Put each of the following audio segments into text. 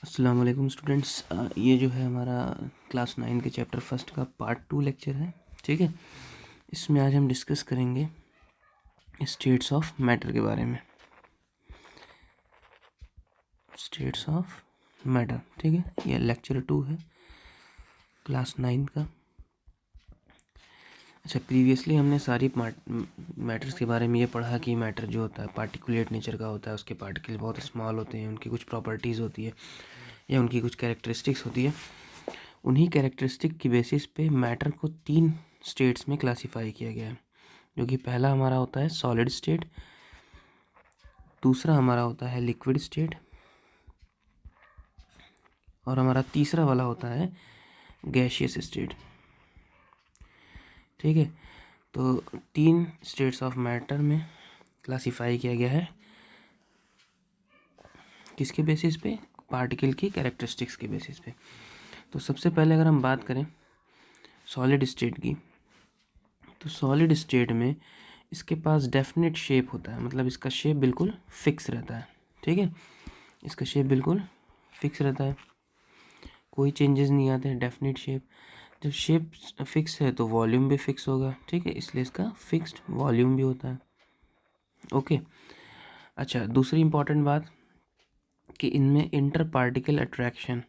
अस्सलाम वालेकुम स्टूडेंट्स। ये जो है हमारा क्लास 9 के चैप्टर फर्स्ट का पार्ट 2 लेक्चर है। ठीक है, इसमें आज हम डिस्कस करेंगे स्टेट्स ऑफ मैटर के बारे में। स्टेट्स ऑफ मैटर, ठीक है, ये लेक्चर 2 है क्लास 9 का। अच्छा, प्रीवियसली हमने सारी मैटर्स के बारे में ये पढ़ा कि मैटर जो होता है पार्टिकुलेट नेचर का होता है, उसके पार्टिकल बहुत स्मॉल होते हैं, उनकी कुछ प्रॉपर्टीज़ होती है या उनकी कुछ कैरेक्टरिस्टिक्स होती है। उन्हीं कैरेक्टरिस्टिक की बेसिस पे मैटर को 3 स्टेट्स में क्लासिफाई किया गया है, जो कि पहला हमारा होता है सॉलिड स्टेट, दूसरा हमारा होता है लिक्विड स्टेट, और हमारा तीसरा वाला होता है गैसियस स्टेट। ठीक है, तो 3 स्टेट्स ऑफ मैटर में क्लासिफाई किया गया है, किसके बेसिस पे? पार्टिकल की कैरेक्टरिस्टिक्स के बेसिस पे। तो सबसे पहले अगर हम बात करें सॉलिड स्टेट की, तो सॉलिड स्टेट में इसके पास डेफिनेट शेप होता है, मतलब इसका शेप बिल्कुल फिक्स रहता है। ठीक है, इसका शेप बिल्कुल फिक्स रहता है, कोई चेंजेस नहीं आते हैं, डेफिनेट शेप। जब शेप फिक्स है तो वॉल्यूम भी फिक्स होगा। ठीक है, इसलिए इसका फिक्स्ड वॉल्यूम भी होता है। ओके, अच्छा, दूसरी इंपॉर्टेंट बात कि इनमें इंटर पार्टिकल अट्रैक्शन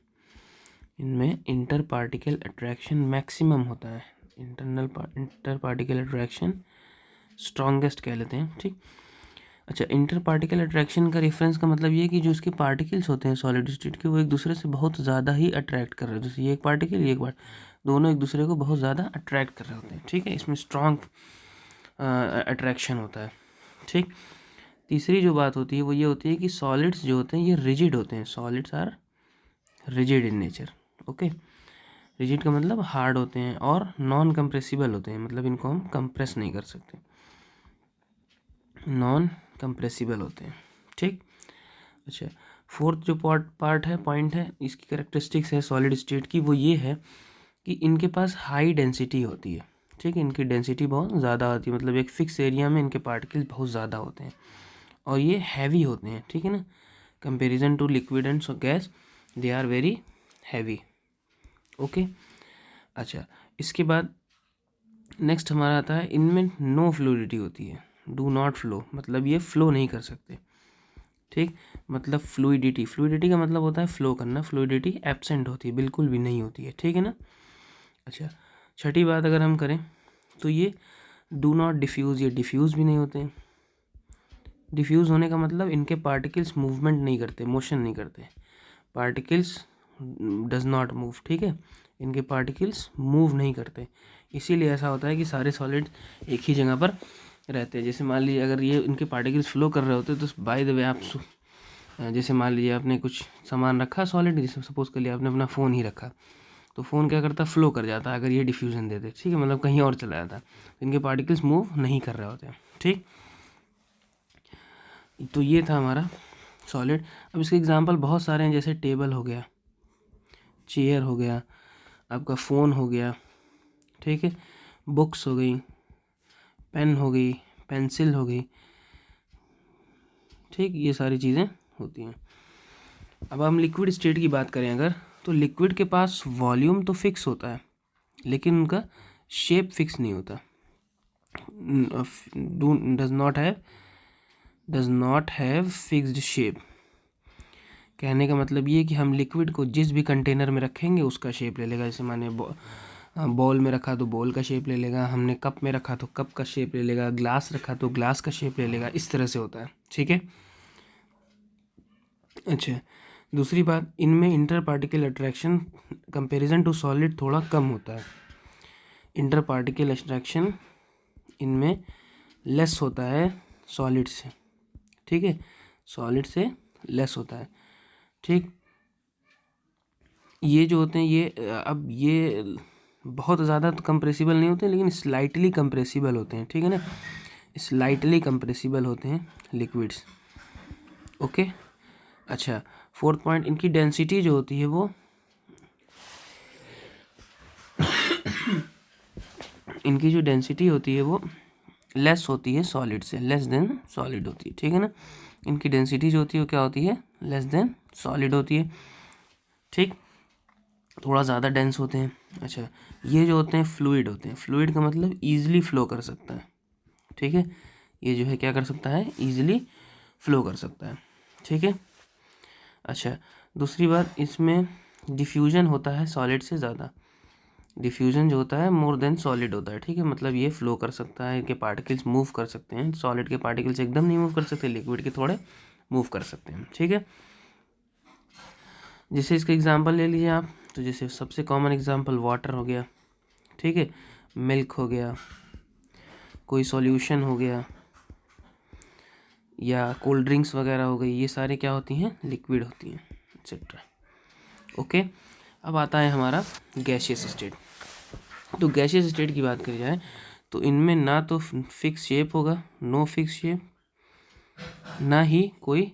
मैक्सिमम होता है। इंटर पार्टिकल अट्रैक्शन स्ट्रॉन्गेस्ट कह लेते हैं। ठीक, अच्छा, इंटर पार्टिकल अट्रैक्शन का रेफरेंस का मतलब ये है कि जो उसके पार्टिकल्स होते हैं सॉलिड स्टेट के, वो एक दूसरे से बहुत ज़्यादा ही अट्रैक्ट कर रहे हैं। जैसे ये एक पार्टिकल, ये एक पार्ट, दोनों एक दूसरे को बहुत ज़्यादा अट्रैक्ट कर रहे होते हैं। ठीक है, इसमें स्ट्रॉन्ग अट्रैक्शन होता है। ठीक, तीसरी जो बात होती है वो ये होती है कि सॉलिड्स जो होते हैं ये रिजिड होते हैं। Solids are rigid in nature. Okay, rigid का मतलब हार्ड होते हैं और नॉन कंप्रेसिबल होते हैं, मतलब इनको हम कंप्रेस नहीं कर सकते, नॉन कंप्रेसिबल होते हैं। ठीक, अच्छा, फोर्थ जो पॉइंट है इसकी कैरेक्टरिस्टिक्स है सॉलिड स्टेट की, वो ये है कि इनके पास हाई डेंसिटी होती है। ठीक है, इनकी डेंसिटी बहुत ज़्यादा होती है, मतलब एक फिक्स एरिया में इनके पार्टिकल्स बहुत ज़्यादा होते हैं और ये हैवी होते हैं। ठीक है ना, comparison to liquid and gas they are very heavy. Okay, अच्छा, इसके बाद नेक्स्ट हमारा आता है इनमें नो फ्लूइडिटी होती है, डू नॉट फ्लो, मतलब ये फ्लो नहीं कर सकते। ठीक, मतलब फ्लूइडिटी का मतलब होता है फ्लो करना, फ्लूइडिटी एब्सेंट होती है, बिल्कुल भी नहीं होती है। ठीक है ना, अच्छा, छठी बात अगर हम करें तो ये डू नॉट डिफ्यूज़, ये डिफ्यूज़ भी नहीं होते हैं। डिफ्यूज़ होने का मतलब इनके पार्टिकल्स मूवमेंट नहीं करते, मोशन नहीं करते, पार्टिकल्स डज नॉट मूव। ठीक है, इनके पार्टिकल्स मूव नहीं करते, इसीलिए ऐसा होता है कि सारे सॉलिड एक ही जगह पर रहते हैं। जैसे मान लीजिए अगर ये इनके पार्टिकल्स फ्लो कर रहे होते तो बाय द वे आप जैसे मान लीजिए आपने कुछ सामान रखा सॉलिड, जैसे सपोज कर लिया आपने अपना फ़ोन ही रखा, तो फ़ोन क्या करता है, फ्लो कर जाता है अगर ये डिफ्यूज़न देते। ठीक है, मतलब कहीं और चला जाता है, इनके पार्टिकल्स मूव नहीं कर रहे होते हैं। ठीक, तो ये था हमारा सॉलिड। अब इसके एग्जांपल बहुत सारे हैं, जैसे टेबल हो गया, चेयर हो गया, आपका फ़ोन हो गया, ठीक है, बुक्स हो गई, पेन हो गई, पेंसिल हो गई। ठीक, ये सारी चीज़ें होती हैं। अब हम लिक्विड स्टेट की बात करें अगर, तो लिक्विड के पास वॉल्यूम तो फिक्स होता है लेकिन उनका शेप फिक्स नहीं होता। Does not have fixed shape. कहने का मतलब ये कि हम लिक्विड को जिस भी कंटेनर में रखेंगे उसका शेप ले लेगा। जैसे माने बॉल में रखा तो बॉल का शेप ले लेगा, हमने कप में रखा तो कप का शेप ले लेगा, ग्लास रखा तो ग्लास का शेप ले लेगा, इस तरह से होता है। ठीक है, अच्छा, दूसरी बात, इनमें inter particle attraction comparison to solid थोड़ा कम होता है। इंटर पार्टिकल अट्रैक्शन इनमें लेस होता है सॉलिड से। ठीक है, सॉलिड से लेस होता है। ठीक, ये जो होते हैं ये अब ये बहुत ज़्यादा तो कंप्रेसिबल नहीं होते लेकिन स्लाइटली कंप्रेसिबल होते हैं। ठीक है ना, स्लाइटली कंप्रेसिबल होते हैं लिक्विड्स। ओके, अच्छा, फोर्थ पॉइंट, इनकी डेंसिटी जो होती है वो इनकी जो डेंसिटी होती है वो लेस होती है सॉलिड से, लेस देन सॉलिड होती है। ठीक है ना, इनकी डेंसिटी जो होती है वो क्या होती है, लेस देन सॉलिड होती है। ठीक, थोड़ा ज़्यादा डेंस होते हैं। अच्छा, ये जो होते हैं फ्लूइड होते हैं। फ्लूइड का मतलब ईजिली फ्लो कर सकता है, ठीक है। ये जो है क्या कर सकता है, ईजिली फ्लो कर सकता है, ठीक है। अच्छा, दूसरी बात, इसमें डिफ्यूजन होता है सॉलिड से ज़्यादा। डिफ्यूजन जो होता है मोर देन सॉलिड होता है, ठीक है। मतलब ये फ्लो कर सकता है, के पार्टिकल्स मूव कर सकते हैं। सॉलिड के पार्टिकल्स एकदम नहीं मूव कर सकते, लिक्विड के थोड़े मूव कर सकते हैं, ठीक है। जैसे इसका एग्जांपल ले लीजिए आप, तो जैसे सबसे कॉमन एग्जांपल वाटर हो गया, ठीक है, मिल्क हो गया, कोई सॉल्यूशन हो गया, या कोल्ड ड्रिंक्स वगैरह हो गई, ये सारे क्या होती हैं, लिक्विड होती हैं, एक्सेट्रा। ओके, अब आता है हमारा गैसियस स्टेट। तो गैसियस स्टेट की बात करी जाए तो इनमें ना तो फिक्स शेप होगा, नो फिक्स शेप, ना ही कोई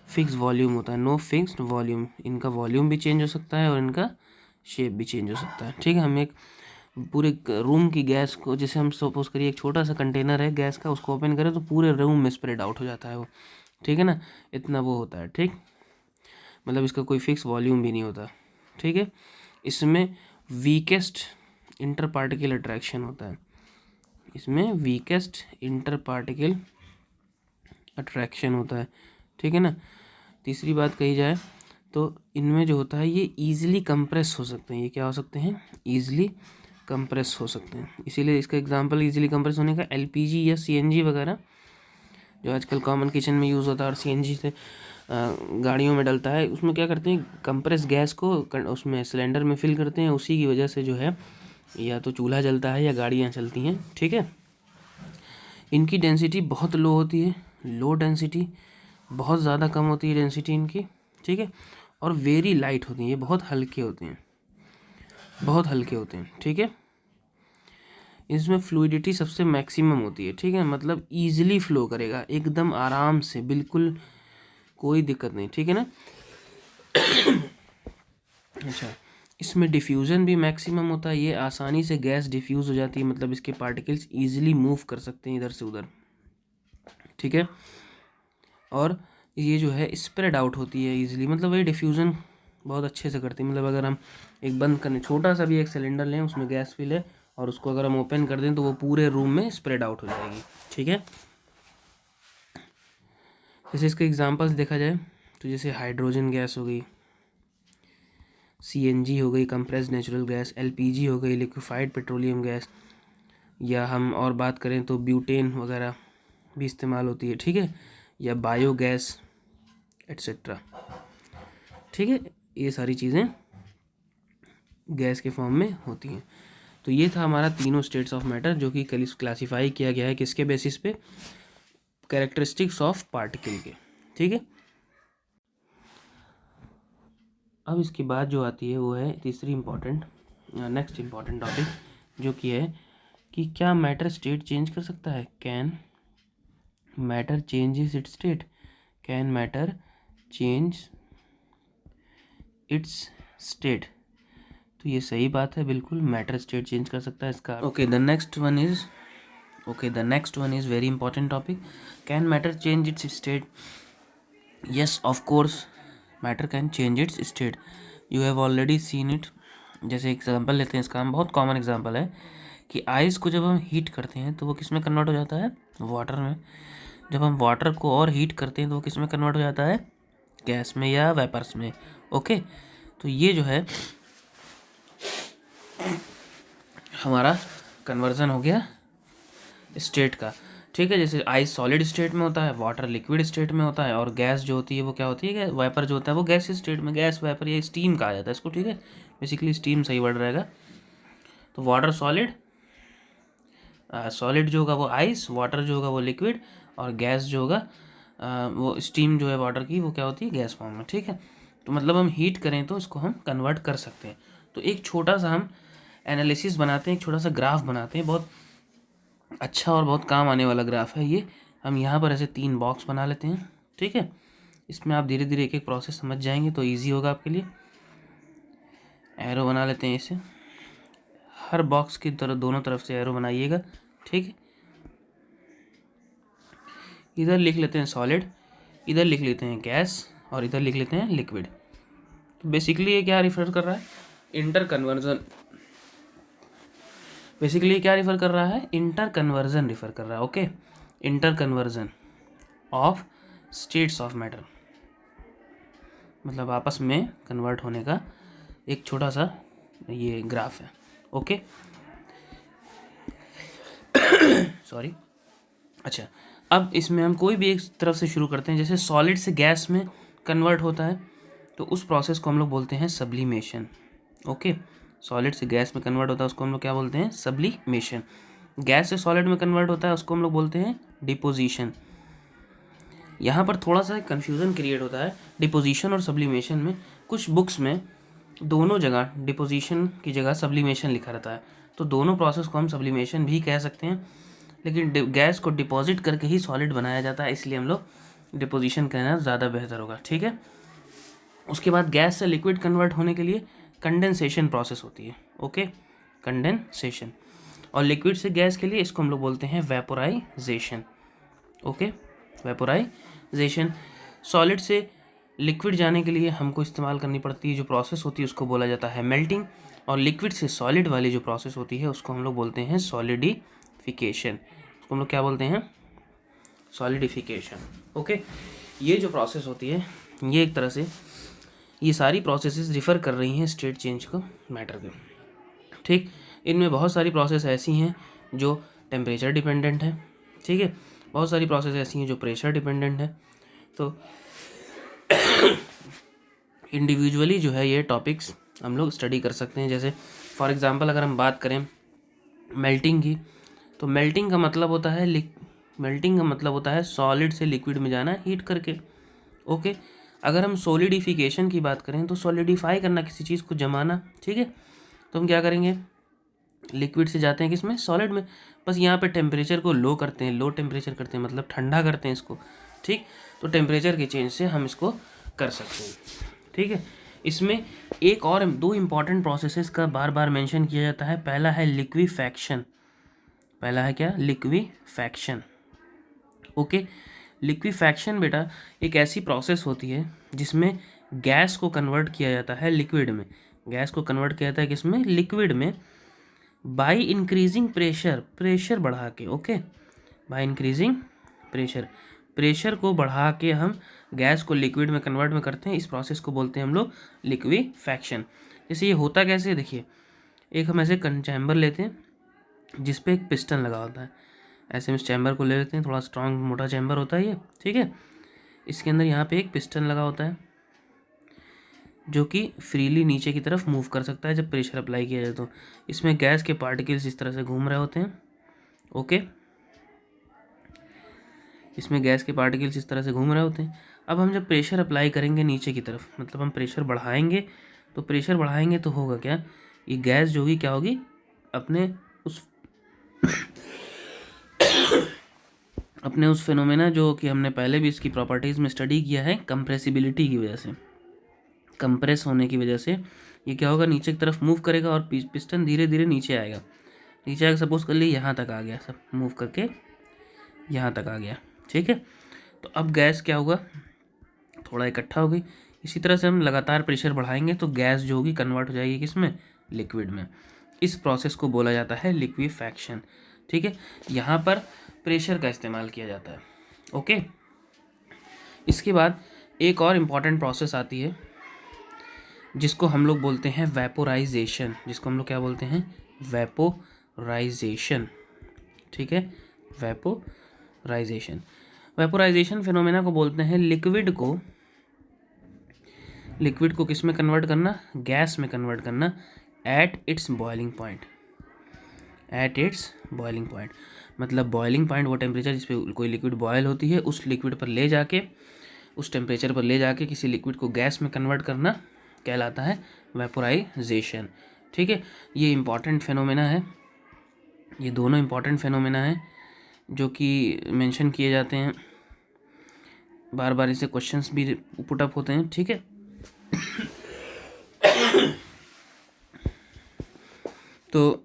फिक्स वॉल्यूम होता है, नो फिक्स्ड वॉल्यूम। इनका वॉल्यूम भी चेंज हो सकता है और इनका शेप भी चेंज हो सकता है, ठीक है। हम एक पूरे रूम की गैस को, जैसे हम सपोज करिए एक छोटा सा कंटेनर है गैस का, उसको ओपन करें तो पूरे रूम में स्प्रेड आउट हो जाता है वो, ठीक है ना, इतना वो होता है, ठीक। मतलब इसका कोई फिक्स वॉल्यूम भी नहीं होता, ठीक है। इसमें वीकेस्ट इंटर पार्टिकल अट्रैक्शन होता है, इसमें वीकेस्ट इंटर पार्टिकल अट्रैक्शन होता है, ठीक है ना। तीसरी बात कही जाए तो इनमें जो होता है ये ईजिली कंप्रेस हो सकते हैं। ये क्या हो सकते हैं, ईजिली कंप्रेस हो सकते हैं। इसीलिए इसका एग्जांपल ईजिली कंप्रेस होने का एलपीजी या सीएनजी वगैरह जो आजकल कॉमन किचन में यूज़ होता है, और सीएनजी से गाड़ियों में डलता है, उसमें क्या करते हैं, कंप्रेस गैस को उसमें सिलेंडर में फिल करते हैं। उसी की वजह से जो है या तो चूल्हा जलता है या गाड़ियाँ चलती हैं, ठीक है। इनकी डेंसिटी बहुत लो होती है, लो डेंसिटी, बहुत ज़्यादा कम होती है डेंसिटी इनकी, ठीक है। और वेरी लाइट होती हैं, ये बहुत हल्के होते हैं, बहुत हल्के होते हैं, ठीक है। इसमें फ्लूइडिटी सबसे मैक्सिमम होती है, ठीक है। मतलब ईजिली फ्लो करेगा एकदम आराम से, बिल्कुल कोई दिक्कत नहीं, ठीक है ना। अच्छा, इसमें डिफ्यूज़न भी मैक्सिमम होता है, ये आसानी से गैस डिफ्यूज़ हो जाती है, मतलब इसके पार्टिकल्स ईजिली मूव कर सकते हैं इधर से उधर, ठीक है। और ये जो है स्प्रेड आउट होती है ईजिली, मतलब ये डिफ्यूज़न बहुत अच्छे से करती है। मतलब अगर हम एक बंद करने छोटा सा भी एक सिलेंडर लें, उसमें गैस फिल है, और उसको अगर हम ओपन कर दें तो वो पूरे रूम में स्प्रेड आउट हो जाएगी, ठीक है। जैसे इसके एग्जांपल्स देखा जाए तो जैसे हाइड्रोजन गैस हो गई, सीएनजी हो गई कंप्रेस्ड नेचुरल गैस, एलपीजी हो गई लिक्विफाइड पेट्रोलियम गैस, या हम और बात करें तो ब्यूटेन वगैरह भी इस्तेमाल होती है, ठीक है, या बायोगैस एट्सेट्रा, ठीक है। ये सारी चीज़ें गैस के फॉर्म में होती हैं। तो ये था हमारा तीनों स्टेट्स ऑफ मैटर, जो कि क्लासीफाई किया गया है किसके बेसिस पे, कैरेक्टरिस्टिक्स ऑफ पार्टिकल के, ठीक है। अब इसके बाद जो आती है वो है तीसरी इम्पॉर्टेंट, नेक्स्ट इम्पॉर्टेंट टॉपिक, जो कि है कि क्या मैटर स्टेट चेंज कर सकता है, can matter changes it's state, can matter change it's state. तो ये सही बात है, बिल्कुल मैटर स्टेट चेंज कर सकता है इसका। Okay, the next one is very important topic, can matter change it's state. Yes, of course matter can change it's state, you have already seen it. जैसे एग्जांपल लेते हैं इसका, हम बहुत कॉमन एग्जांपल है कि आइस को जब हम हीट करते हैं तो वो किस में कन्वर्ट हो जाता है, वाटर में। जब हम वाटर को और हीट करते हैं तो वो किस में कन्वर्ट हो जाता है, गैस में या वेपर्स में। ओके, तो ये जो है हमारा कन्वर्जन हो गया स्टेट का, ठीक है। जैसे आइस सॉलिड स्टेट में होता है, वाटर लिक्विड स्टेट में होता है, और गैस जो होती है वो क्या होती है, वेपर जो होता है वो गैस स्टेट में, गैस वेपर या स्टीम कहा जाता है इसको, ठीक है। बेसिकली स्टीम सही वर्ड रहेगा। तो वाटर सॉलिड, सॉलिड जो होगा वो आइस, वाटर जो होगा वो लिक्विड, और गैस जो होगा वो स्टीम जो है वाटर की, वो क्या होती है, गैस फॉर्म में, ठीक है। तो मतलब हम हीट करें तो इसको हम कन्वर्ट कर सकते हैं। तो एक छोटा सा हम एनालिसिस बनाते हैं, एक छोटा सा ग्राफ बनाते हैं, बहुत अच्छा और बहुत काम आने वाला ग्राफ है ये। हम यहाँ पर ऐसे 3 बॉक्स बना लेते हैं, ठीक है। इसमें आप धीरे धीरे एक एक प्रोसेस समझ जाएंगे तो ईजी होगा आपके लिए। एरो बना लेते हैं इसे, हर बॉक्स की तरफ दोनों तरफ से एरो बनाइएगा, ठीक है। इधर लिख लेते हैं सॉलिड, इधर लिख लेते हैं गैस, और इधर लिख लेते हैं लिक्विड, बेसिकली ये क्या रिफर कर रहा है, इंटर कन्वर्जन। बेसिकली ये क्या रिफर कर रहा है, इंटर कन्वर्जन रिफर कर रहा है। Okay, inter conversion of states of matter, मतलब आपस में कन्वर्ट होने का एक छोटा सा ये ग्राफ है। Okay sorry. अच्छा, अब इसमें हम कोई भी एक तरफ से शुरू करते हैं। जैसे सॉलिड से गैस में कन्वर्ट होता है तो उस प्रोसेस को हम लोग बोलते हैं सब्लिमेशन। ओके, सॉलिड से गैस में कन्वर्ट होता है उसको हम लोग क्या बोलते हैं, सब्लिमेशन। गैस से सॉलिड में कन्वर्ट होता है उसको हम लोग बोलते हैं डिपोजिशन। यहाँ पर थोड़ा सा कन्फ्यूज़न क्रिएट होता है डिपोजिशन और सब्लिमेशन में। कुछ बुक्स में दोनों जगह डिपोजिशन की जगह सब्लिमेशन लिखा रहता है, तो दोनों प्रोसेस को हम सब्लिमेशन भी कह सकते हैं, लेकिन गैस को डिपॉजिट करके ही सॉलिड बनाया जाता है, इसलिए हम लोग डिपोजिशन कहना ज़्यादा बेहतर होगा। ठीक है, उसके बाद गैस से लिक्विड कन्वर्ट होने के लिए कंडेंसेशन प्रोसेस होती है। Okay, condensation. और लिक्विड से गैस के लिए इसको हम लोग बोलते हैं वेपोराइजेशन। Okay, vaporisation. सॉलिड से लिक्विड जाने के लिए हमको इस्तेमाल करनी पड़ती है जो प्रोसेस होती है उसको बोला जाता है मेल्टिंग। और लिक्विड से सॉलिड वाली जो प्रोसेस होती है उसको हम लोग बोलते हैं सॉलिडिफिकेशन। उसको हम लोग क्या बोलते हैं, सॉलिडिफिकेशन। ओके, ये जो प्रोसेस होती है ये एक तरह से ये सारी प्रोसेसेस रिफ़र कर रही हैं स्टेट चेंज को मैटर के। ठीक, इनमें बहुत सारी प्रोसेस ऐसी हैं जो टेम्परेचर डिपेंडेंट है। ठीक है, बहुत सारी प्रोसेस ऐसी हैं जो प्रेशर डिपेंडेंट है। तो इंडिविजुअली जो है ये टॉपिक्स हम लोग स्टडी कर सकते हैं। जैसे फॉर एग्जांपल अगर हम बात करें मेल्टिंग की, तो मेल्टिंग का मतलब होता है सॉलिड से लिक्विड में जाना हीट करके। ओके, अगर हम सॉलिडिफिकेशन की बात करें तो सॉलिडिफाई करना, किसी चीज़ को जमाना। ठीक है, तो हम क्या करेंगे, लिक्विड से जाते हैं किस में, सॉलिड में। बस यहाँ पे टेम्परेचर को लो करते हैं, लो टेम्परेचर करते हैं मतलब ठंडा करते हैं इसको। ठीक, तो टेम्परेचर के चेंज से हम इसको कर सकते हैं। ठीक है, इसमें एक और दो इम्पॉर्टेंट प्रोसेसेस का बार बार मेंशन किया जाता है। पहला है लिक्विफैक्शन। पहला है क्या, लिक्विफैक्शन। ओके, लिक्विफैक्शन बेटा एक ऐसी प्रोसेस होती है जिसमें गैस को कन्वर्ट किया जाता है लिक्विड में। गैस को कन्वर्ट किया जाता है किसमें, लिक्विड में, बाय इंक्रीजिंग प्रेशर, प्रेशर बढ़ा के। Okay, by increasing pressure, pressure को बढ़ा के हम गैस को लिक्विड में कन्वर्ट में करते हैं। इस प्रोसेस को बोलते हैं हम लोग लिक्विफैक्शन। जैसे ये होता कैसे है, देखिए, एक हम ऐसे चैम्बर लेते हैं जिस पे एक पिस्टन लगा होता है। ऐसे हम इस चैम्बर को ले लेते हैं, थोड़ा स्ट्रॉन्ग मोटा चैम्बर होता है ये। ठीक है, इसके अंदर यहाँ पे एक पिस्टन लगा होता है जो कि फ्रीली नीचे की तरफ मूव कर सकता है जब प्रेशर अप्लाई किया जाए। तो इसमें गैस के पार्टिकल्स इस तरह से घूम रहे होते हैं। ओके, इसमें गैस के पार्टिकल्स इस तरह से घूम रहे होते हैं। अब हम जब प्रेशर अप्लाई करेंगे नीचे की तरफ, मतलब हम प्रेशर बढ़ाएंगे, तो प्रेशर बढ़ाएंगे तो होगा क्या, ये गैस जो होगी क्या होगी, अपने उस फिनोमेना जो कि हमने पहले भी इसकी प्रॉपर्टीज़ में स्टडी किया है, कंप्रेसिबिलिटी की वजह से, कंप्रेस होने की वजह से ये क्या होगा, नीचे की तरफ मूव करेगा और पिस्टन धीरे धीरे नीचे आएगा। नीचे आकर सपोज कर लिए यहाँ तक आ गया, सब मूव करके यहाँ तक आ गया। ठीक है, तो अब गैस क्या होगा, थोड़ा इकट्ठा हो गई। इसी तरह से हम लगातार प्रेशर बढ़ाएंगे तो गैस जो होगी कन्वर्ट हो जाएगी किसमें, लिक्विड में। इस प्रोसेस को बोला जाता है लिक्विफैक्शन। ठीक है, यहाँ पर प्रेशर का इस्तेमाल किया जाता है। ओके, इसके बाद एक और इम्पॉर्टेंट प्रोसेस आती है जिसको हम लोग बोलते हैं वेपोराइजेशन। जिसको हम लोग क्या बोलते हैं, वेपोराइजेशन। ठीक है, वेपोराइजेशन। वेपोराइजेशन फिनोमेना को बोलते हैं लिक्विड को किस में कन्वर्ट करना, गैस में कन्वर्ट करना, at its boiling point. At its boiling point मतलब बॉइलिंग पॉइंट वो टेम्परेचर जिस पे कोई लिक्विड बॉयल होती है, उस लिक्विड पर ले जाके, उस टेम्परेचर पर ले जाके किसी लिक्विड को गैस में कन्वर्ट करना कहलाता है वेपोराइजेशन। ठीक है, ये इम्पॉर्टेंट फिनोमेना है। ये दोनों इम्पॉर्टेंट फिनोमेना हैं जो कि मेंशन किए जाते हैं, बार बार इसे क्वेश्चंस भी पुट अप होते हैं। ठीक है, तो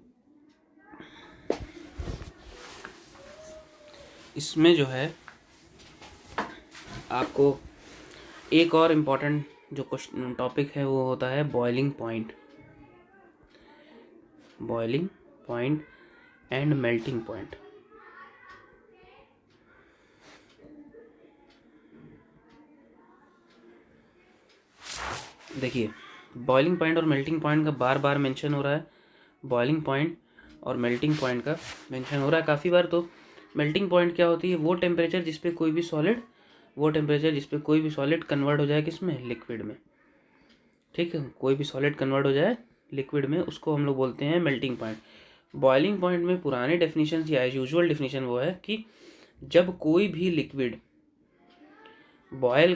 इसमें जो है आपको एक और इम्पॉर्टेंट जो क्वेश्चन टॉपिक है वो होता है boiling point and melting point. देखिए बॉइलिंग पॉइंट और मेल्टिंग पॉइंट का बार बार मेंशन हो रहा है, बॉइलिंग पॉइंट और मेल्टिंग पॉइंट का मेंशन हो रहा है काफ़ी बार। तो मेल्टिंग पॉइंट क्या होती है? वो टेम्परेचर जिस पे कोई भी सॉलिड कन्वर्ट हो जाए किस में? लिक्विड में। ठीक है, कोई भी सॉलिड कन्वर्ट हो जाए लिक्विड में, उसको हम लोग बोलते हैं मेल्टिंग पॉइंट। बॉइलिंग पॉइंट में पुराने डेफिनेशन या यूजुअल डेफिनेशन वो है कि जब कोई भी लिक्विड बॉयल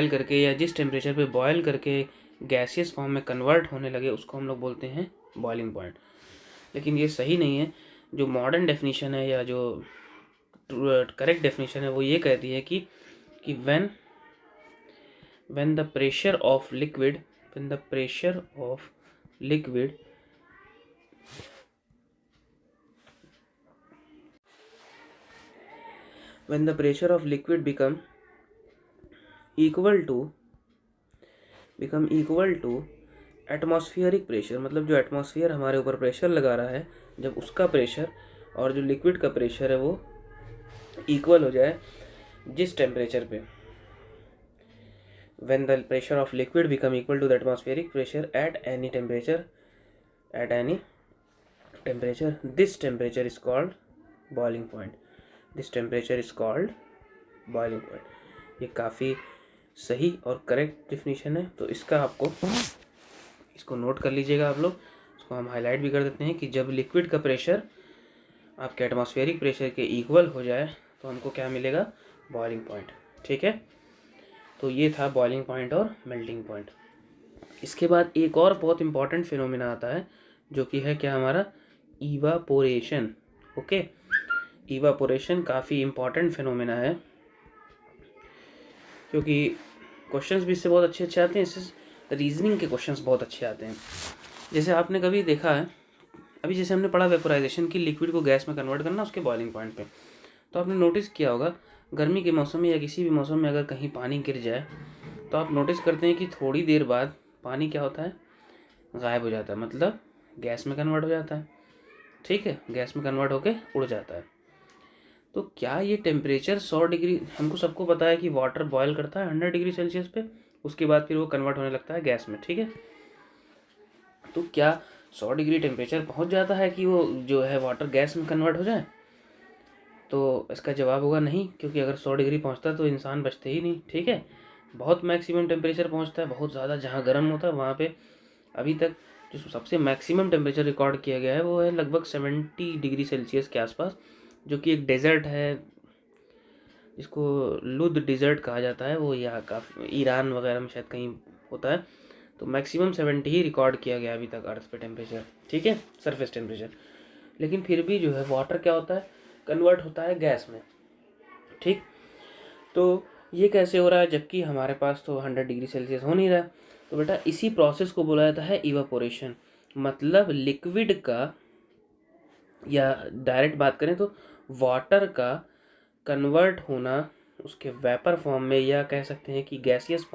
करके या जिस टेम्परेचर पे बॉयल करके गैसियस फॉर्म में कन्वर्ट होने लगे, उसको हम लोग बोलते हैं बॉइलिंग पॉइंट। लेकिन ये सही नहीं है। जो मॉडर्न डेफिनेशन है या जो करेक्ट डेफिनेशन है वो ये कहती है कि when the pressure of liquid become equal to atmospheric pressure, मतलब जो एटमॉस्फेयर हमारे ऊपर प्रेशर लगा रहा है, जब उसका प्रेशर और जो लिक्विड का प्रेशर है वो इक्वल हो जाए जिस टेम्परेचर पे, when the pressure of liquid become equal to the atmospheric pressure at any temperature, this temperature is called boiling point. ये काफ़ी सही और करेक्ट डेफिनेशन है। तो इसको नोट कर लीजिएगा आप लोग। इसको हम हाईलाइट भी कर देते हैं कि जब लिक्विड का प्रेशर आपके एटमॉस्फेरिक प्रेशर के इक्वल हो जाए तो हमको क्या मिलेगा? Boiling point. ठीक है, तो ये था बॉइलिंग पॉइंट और मेल्टिंग पॉइंट। इसके बाद एक और बहुत इंपॉर्टेंट फिनोमेना आता है जो कि है क्या? हमारा इवापोरेशन। ओके, इवापोरेशन काफ़ी इंपॉर्टेंट फिनोमेना है क्योंकि क्वेश्चंस भी इससे बहुत अच्छे आते हैं। इससे रीजनिंग के क्वेश्चंस बहुत अच्छे आते हैं। जैसे आपने कभी देखा है, अभी जैसे हमने पढ़ा वेपोराइजेशन की, लिक्विड को गैस में कन्वर्ट करना उसके बॉइलिंग पॉइंट पे, तो आपने नोटिस किया होगा गर्मी के मौसम में या किसी भी मौसम में अगर कहीं पानी गिर जाए तो आप नोटिस करते हैं कि थोड़ी देर बाद पानी क्या होता है? गायब हो जाता है, मतलब गैस में कन्वर्ट हो जाता है। ठीक है, गैस में कन्वर्ट होके उड़ जाता है। तो क्या ये टेम्परेचर 100 डिग्री, हमको सबको पता है कि वाटर बॉयल करता है 100 डिग्री सेल्सियस पे, उसके बाद फिर वो कन्वर्ट होने लगता है गैस में। ठीक है, तो क्या 100 डिग्री टेम्परेचर पहुंच जाता है कि वो जो है वाटर गैस में कन्वर्ट हो जाए? तो इसका जवाब होगा नहीं, क्योंकि अगर 100 डिग्री पहुंचता तो इंसान बचते ही नहीं। ठीक है, बहुत मैक्सिमम टेम्परेचर पहुंचता है, बहुत ज़्यादा जहाँ गर्म होता है वहाँ पे अभी तक जो सबसे मैक्सिमम टेम्परेचर रिकॉर्ड किया गया है वो है लगभग 70 डिग्री सेल्सियस के आसपास, जो कि एक डेजर्ट है जिसको लुद डिज़र्ट कहा जाता है, वो यहाँ काफ़ी ईरान वगैरह में शायद कहीं होता है। तो मैक्सिमम 70 ही रिकॉर्ड किया गया अभी तक अर्थ पे टेम्परेचर। ठीक है, सरफेस टेम्परेचर। लेकिन फिर भी जो है वाटर क्या होता है? कन्वर्ट होता है गैस में। ठीक, तो ये कैसे हो रहा है जबकि हमारे पास तो 100 डिग्री सेल्सियस हो नहीं रहा? तो बेटा इसी प्रोसेस को बोला जाता है इवापोरेशन। मतलब लिक्विड का, या डायरेक्ट बात करें तो वाटर का कन्वर्ट होना उसके वेपर फॉर्म में, या कह सकते हैं कि गैसियस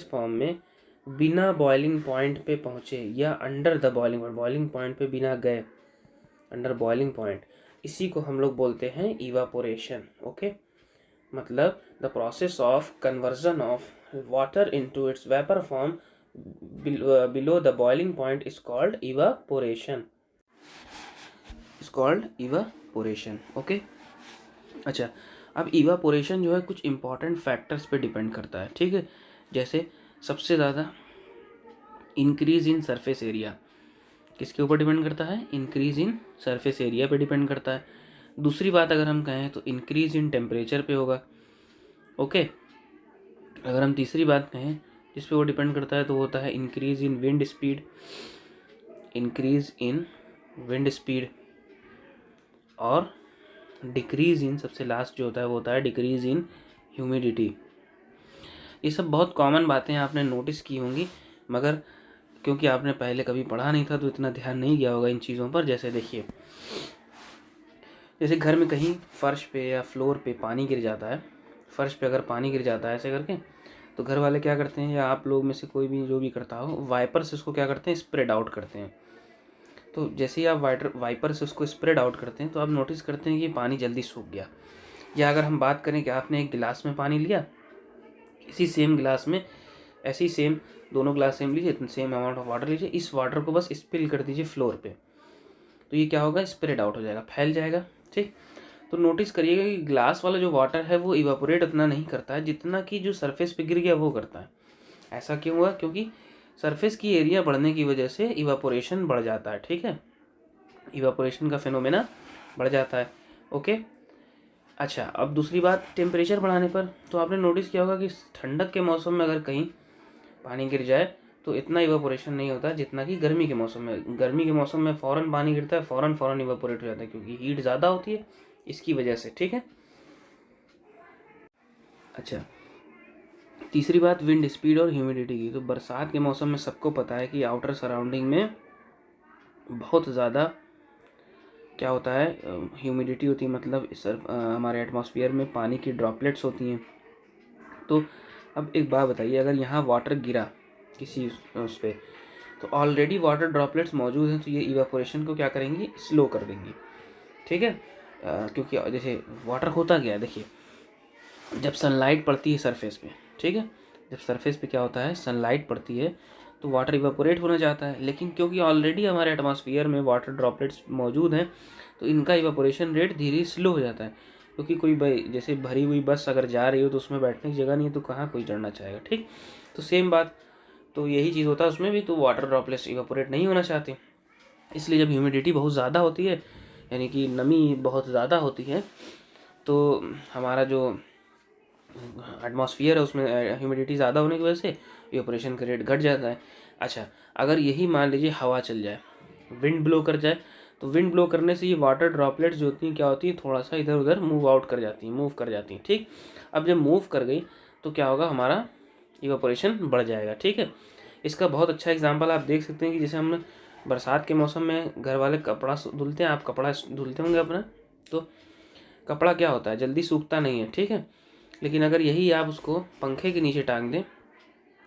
फॉर्म में बिना बॉइलिंग पॉइंट पे पहुँचे या अंडर द बॉइलिंग पॉइंट पे बिना गए, अंडर बॉइलिंग पॉइंट, इसी को हम लोग बोलते हैं इवापोरेशन। ओके, मतलब the process of conversion of water into its vapour form below the boiling point is called evaporation. Okay, अच्छा, अब इवापोरेशन जो है कुछ इंपॉर्टेंट फैक्टर्स पे डिपेंड करता है। ठीक है, जैसे सबसे ज़्यादा इंक्रीज इन सरफेस एरिया किसके ऊपर डिपेंड करता है? इंक्रीज इन सरफेस एरिया पे डिपेंड करता है। दूसरी बात अगर हम कहें तो इंक्रीज इन टेम्परेचर पे होगा। ओके, अगर हम तीसरी बात कहें जिस पे वो डिपेंड करता है तो होता है इंक्रीज इन विंड स्पीड, और डिक्रीज इन, सबसे लास्ट जो होता है वो होता है डिक्रीज इन ह्यूमिडिटी। ये सब बहुत कॉमन बातें आपने नोटिस की होंगी, मगर क्योंकि आपने पहले कभी पढ़ा नहीं था तो इतना ध्यान नहीं गया होगा इन चीज़ों पर। जैसे जैसे घर में कहीं फर्श पे या फ्लोर पे पानी गिर जाता है, फर्श पे अगर पानी गिर जाता है ऐसे करके, तो घर वाले क्या करते हैं, या आप लोग में से कोई भी जो भी करता हो, वाइपर से उसको क्या करते हैं, स्प्रेड आउट करते हैं। तो जैसे ही आप वाइपर से उसको स्प्रेड आउट करते हैं तो आप नोटिस करते हैं कि पानी जल्दी सूख गया। या अगर हम बात करें कि आपने एक गिलास में पानी लिया, इसी सेम गिलास में ऐसे ही सेम दोनों ग्लास सेम लीजिए, सेम अमाउंट ऑफ वाटर लीजिए, इस वाटर को बस स्पिल कर दीजिए फ्लोर पे, तो ये क्या होगा, स्प्रेड आउट हो जाएगा, फैल जाएगा। ठीक, तो नोटिस करिएगा कि ग्लास वाला जो वाटर है वो इवापोरेट उतना नहीं करता है जितना कि जो सरफेस पे गिर गया वो करता है। ऐसा क्यों हुआ, क्योंकि सरफेस की एरिया बढ़ने की वजह से इवापोरेशन बढ़ जाता है। ठीक है, इवापोरेशन का फिनोमेना बढ़ जाता है। ओके, अच्छा, अब दूसरी बात टेम्परेचर बढ़ाने पर, तो आपने नोटिस किया होगा कि ठंडक के मौसम में अगर कहीं पानी गिर जाए तो इतना इवापोरेशन नहीं होता जितना कि गर्मी के मौसम में। गर्मी के मौसम में फ़ौरन पानी गिरता है, फ़ौरन इवापोरेट हो जाता है, क्योंकि हीट ज़्यादा होती है इसकी वजह से। ठीक है, अच्छा, तीसरी बात विंड स्पीड और ह्यूमिडिटी की। तो बरसात के मौसम में सबको पता है कि आउटर सराउंडिंग में बहुत ज़्यादा क्या होता है, ह्यूमिडिटी होती है, मतलब हमारे एटमॉस्फेयर में पानी की ड्रॉपलेट्स होती हैं। तो अब एक बात बताइए, अगर यहाँ वाटर गिरा किसी उस पर, तो ऑलरेडी वाटर ड्रॉपलेट्स मौजूद हैं, तो ये इवापोरेशन को क्या करेंगी, स्लो कर देंगी। ठीक है, क्योंकि जैसे वाटर होता क्या है, देखिए, जब सनलाइट पड़ती है सरफेस पे, ठीक है, जब सरफेस पे क्या होता है, सनलाइट पड़ती है तो वाटर इवापोरेट होना चाहता है, लेकिन क्योंकि ऑलरेडी हमारे एटमॉस्फेयर में वाटर ड्रॉपलेट्स मौजूद हैं तो इनका इवापोरेशन रेट धीरे स्लो हो जाता है। क्योंकि कोई जैसे भरी हुई बस अगर जा रही हो तो उसमें बैठने की जगह नहीं है तो कहाँ कोई चढ़ना चाहेगा। ठीक, तो सेम बात, तो यही चीज़ होता है उसमें भी, तो वाटर ड्रॉपलेट्स इवापोरेट नहीं होना चाहते, इसलिए जब ह्यूमिडिटी बहुत ज़्यादा होती है, यानी कि नमी बहुत ज़्यादा होती है, तो हमारा जो एटमॉस्फियर है उसमें ह्यूमिडिटी ज़्यादा होने की वजह से इवेपोरेशन का रेट घट जाता है। अच्छा, अगर यही मान लीजिए हवा चल जाए, विंड ब्लो कर जाए, तो विंड ब्लो करने से ये वाटर ड्रॉपलेट्स जो होती हैं क्या होती है, थोड़ा सा इधर उधर मूव कर जाती हैं। ठीक, अब जब मूव कर गई तो क्या होगा, हमारा इवेपोरेशन बढ़ जाएगा। ठीक है, इसका बहुत अच्छा एग्जाम्पल आप देख सकते हैं कि जैसे हम बरसात के मौसम में घर वाले कपड़ा धुलते हैं, आप कपड़ा धुलते होंगे अपना, तो कपड़ा क्या होता है, जल्दी सूखता नहीं है। ठीक है, लेकिन अगर यही आप उसको पंखे के नीचे टांग दें,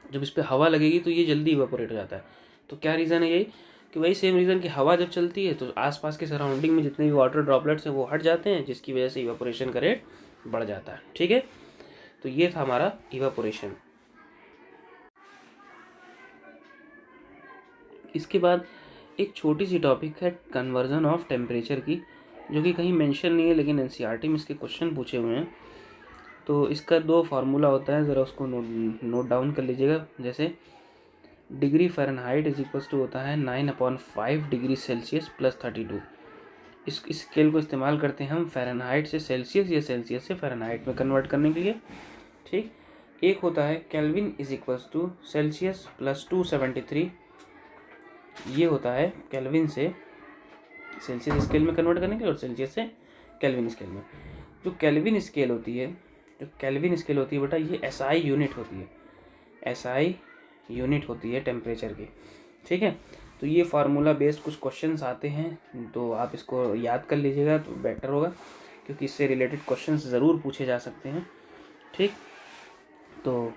जब इस पर हवा लगेगी तो ये जल्दी इवापोरेट हो जाता है। तो क्या रीज़न है, यही कि वही सेम रीज़न कि हवा जब चलती है तो आसपास के सराउंडिंग में जितने भी वाटर ड्रॉपलेट्स हैं वो हट जाते हैं, जिसकी वजह से इवापोरेशन का रेट बढ़ जाता है। ठीक है, तो ये था हमारा इवापोरेशन। इसके बाद एक छोटी सी टॉपिक है कन्वर्जन ऑफ टेम्परेचर की, जो कि कहीं मेंशन नहीं है लेकिन एनसीईआरटी में इसके क्वेश्चन पूछे हुए हैं। तो इसका 2 फार्मूला होता है, ज़रा उसको नोट डाउन कर लीजिएगा। जैसे degree Fahrenheit is equals to होता है 9/5 डिग्री सेल्सियस प्लस 32। इस स्केल को इस्तेमाल करते हैं हम फ़ारेनहाइट से सेल्सियस या सेल्सियस से फ़ारेनहाइट में कन्वर्ट करने के लिए। ठीक, एक होता है Kelvin is equals to Celsius plus 273, ये होता है केल्विन से सेल्सियस स्केल में कन्वर्ट करने के लिए और सेल्सियस से केल्विन स्केल में। जो केल्विन स्केल होती है, बेटा, ये एसआई यूनिट होती है, एसआई यूनिट होती है टेम्परेचर की। ठीक है, तो ये फार्मूला बेस्ड कुछ क्वेश्चंस आते हैं, तो आप इसको याद कर लीजिएगा तो बेटर होगा, क्योंकि इससे रिलेटेड क्वेश्चंस ज़रूर पूछे जा सकते हैं। ठीक, तो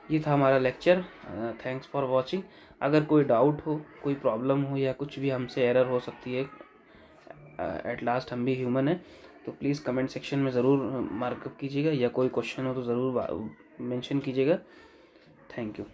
ये था हमारा लेक्चर। Thanks for watching. अगर कोई डाउट हो, कोई प्रॉब्लम हो या कुछ भी हमसे एरर हो सकती है, एट लास्ट हम भी ह्यूमन हैं, तो प्लीज़ कमेंट सेक्शन में ज़रूर मार्कअप कीजिएगा, या कोई क्वेश्चन हो तो ज़रूर मेंशन कीजिएगा। Thank you.